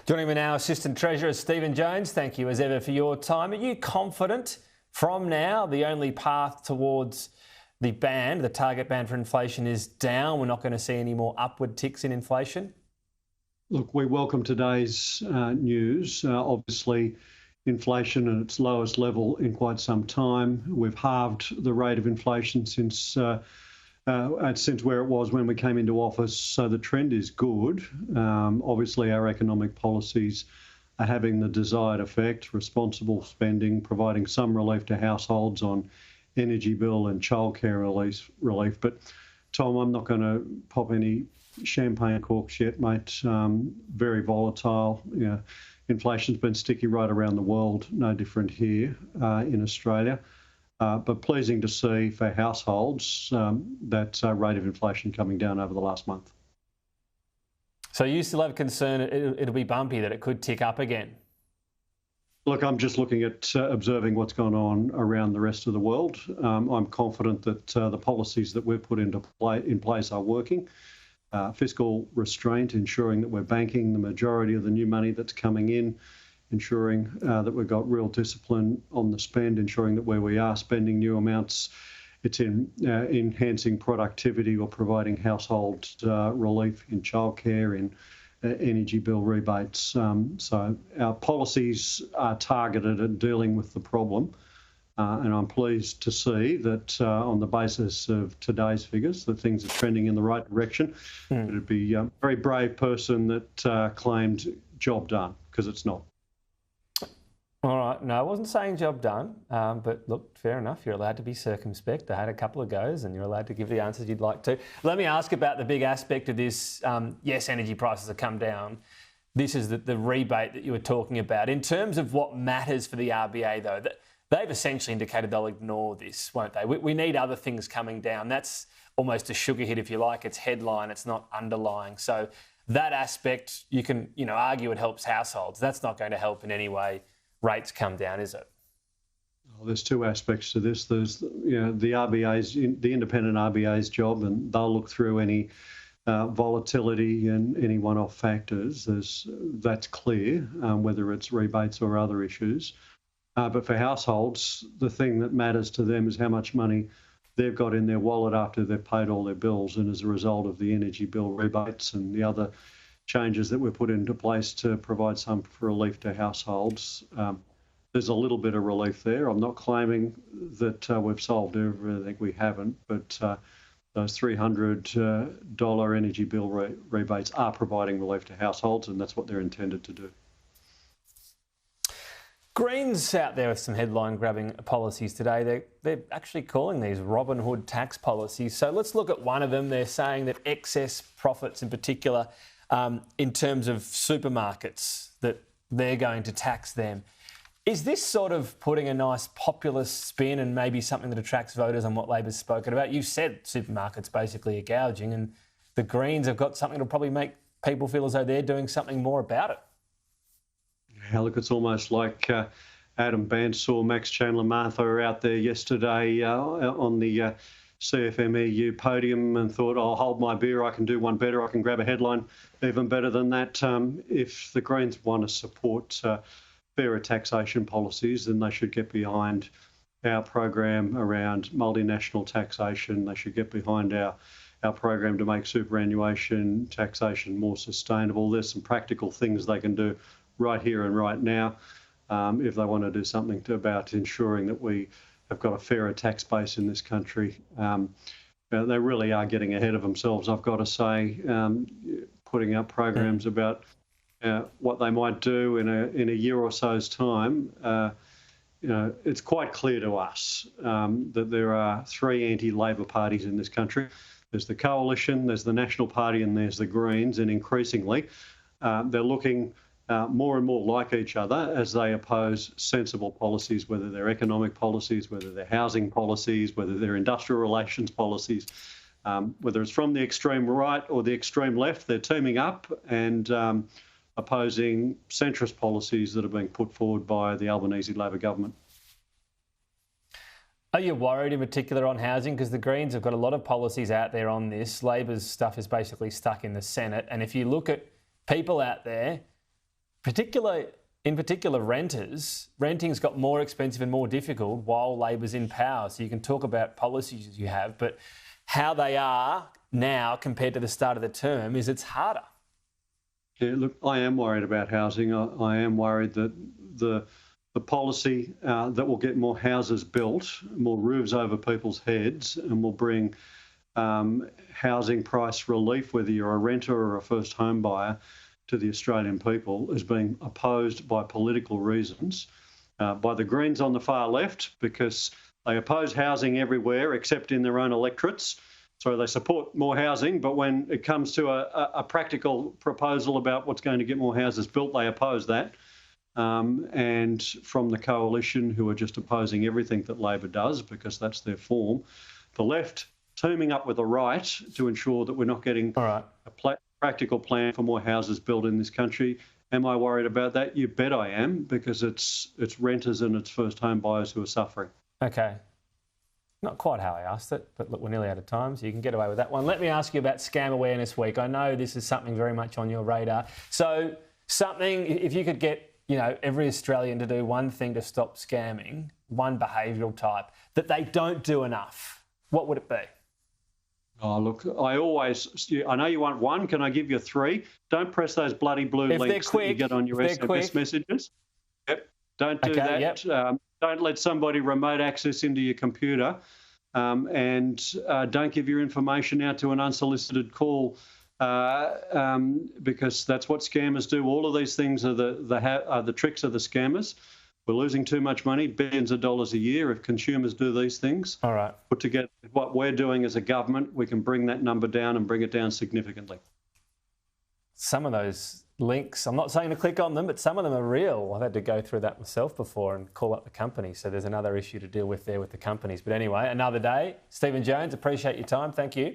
Joining me now, Assistant Treasurer Stephen Jones. Thank you as ever for your time. Are you confident from now the only path towards the target band for inflation is down? We're not going to see any more upward ticks in inflation? Look, we welcome today's news. Obviously, inflation at its lowest level in quite some time. We've halved the rate of inflation since where it was when we came into office, so the trend is good. Obviously, our economic policies are having the desired effect, responsible spending, providing some relief to households on energy bill and childcare relief. But, Tom, I'm not going to pop any champagne corks yet, mate. Very volatile. Inflation's been sticky right around the world, no different here in Australia. But pleasing to see for households that rate of inflation coming down over the last month. So you still have concern it'll be bumpy, that it could tick up again? Look, I'm just looking at observing what's going on around the rest of the world. I'm confident that the policies that we've put in place are working. Fiscal restraint, ensuring that we're banking the majority of the new money that's coming in, ensuring that we've got real discipline on the spend, ensuring that where we are spending new amounts, it's in enhancing productivity or providing household relief in childcare, in energy bill rebates. So our policies are targeted at dealing with the problem. And I'm pleased to see that on the basis of today's figures, that things are trending in the right direction. It'd be a very brave person that claimed job done, because it's not. All right. No, I wasn't saying job done, but look, fair enough. You're allowed to be circumspect. I had a couple of goes and you're allowed to give the answers you'd like to. Let me ask about the big aspect of this. Yes, energy prices have come down. This is the rebate that you were talking about. In terms of what matters for the RBA, though, they've essentially indicated they'll ignore this, won't they? We need other things coming down. That's almost a sugar hit, if you like. It's headline, it's not underlying. So that aspect, you can argue it helps households. That's not going to help in any way rates come down, is it? Well, there's two aspects to this. There's the independent RBA's job, and they'll look through any volatility and any one-off factors. That's clear, whether it's rebates or other issues. But for households, the thing that matters to them is how much money they've got in their wallet after they've paid all their bills, and as a result of the energy bill rebates and the other changes that we've put into place to provide some relief to households. There's a little bit of relief there. I'm not claiming that we've solved everything. We haven't, but those $300 energy bill rebates are providing relief to households, and that's what they're intended to do. Greens out there with some headline-grabbing policies today. They're actually calling these Robin Hood tax policies. So let's look at one of them. They're saying that excess profits in particular, in terms of supermarkets, that they're going to tax them. Is this sort of putting a nice populist spin and maybe something that attracts voters on what Labor's spoken about? You said supermarkets basically are gouging, and the Greens have got something that'll probably make people feel as though they're doing something more about it. Yeah, look, it's almost like Adam Bandt or Max Chandler-Martha are out there yesterday on the CFMEU podium and thought, I'll hold my beer, I can do one better, I can grab a headline even better than that. If the Greens want to support fairer taxation policies, then they should get behind our program around multinational taxation. They should get behind our program to make superannuation taxation more sustainable. There's some practical things they can do right here and right now if they want to do something about ensuring that we have got a fairer tax base in this country. They really are getting ahead of themselves, I've got to say, putting up programs about what they might do in a year or so's time. It's quite clear to us that there are three anti-Labor parties in this country. There's the Coalition, there's the National Party, and there's the Greens, and increasingly they're looking more and more like each other as they oppose sensible policies, whether they're economic policies, whether they're housing policies, whether they're industrial relations policies, whether it's from the extreme right or the extreme left. They're teaming up and opposing centrist policies that are being put forward by the Albanese Labor government. Are you worried in particular on housing? Because the Greens have got a lot of policies out there on this. Labor's stuff is basically stuck in the Senate. And if you look at people out there, In particular, renting's got more expensive and more difficult while Labor's in power. So you can talk about policies you have, but how they are now compared to the start of the term is it's harder. Yeah, look, I am worried about housing. I am worried that the policy that will get more houses built, more roofs over people's heads, and will bring housing price relief, whether you're a renter or a first home buyer, to the Australian people, is being opposed by political reasons, by the Greens on the far left, because they oppose housing everywhere except in their own electorates. So they support more housing, but when it comes to a practical proposal about what's going to get more houses built, they oppose that. And from the coalition, who are just opposing everything that Labor does because that's their form, the left teaming up with the right to ensure that we're not getting a practical plan for more houses built in this country. Am I worried about that? You bet I am, because it's renters and it's first home buyers who are suffering. Okay. Not quite how I asked it, but look, we're nearly out of time, so you can get away with that one. Let me ask you about Scam Awareness Week. I know this is something very much on your radar. So if you could get, every Australian to do one thing to stop scamming, one behavioural type, that they don't do enough, what would it be? Oh, look, I know you want one. Can I give you three? Don't press those bloody blue links that you get on your SMS messages. Yep. Don't do that. Yep. Don't let somebody remote access into your computer, and don't give your information out to an unsolicited call, because that's what scammers do. All of these things are the tricks of the scammers. We're losing too much money, billions of dollars a year, if consumers do these things. All right. Put together what we're doing as a government, we can bring that number down and bring it down significantly. Some of those links, I'm not saying to click on them, but some of them are real. I've had to go through that myself before and call up the company. So there's another issue to deal with there with the companies. But anyway, another day. Stephen Jones, appreciate your time. Thank you.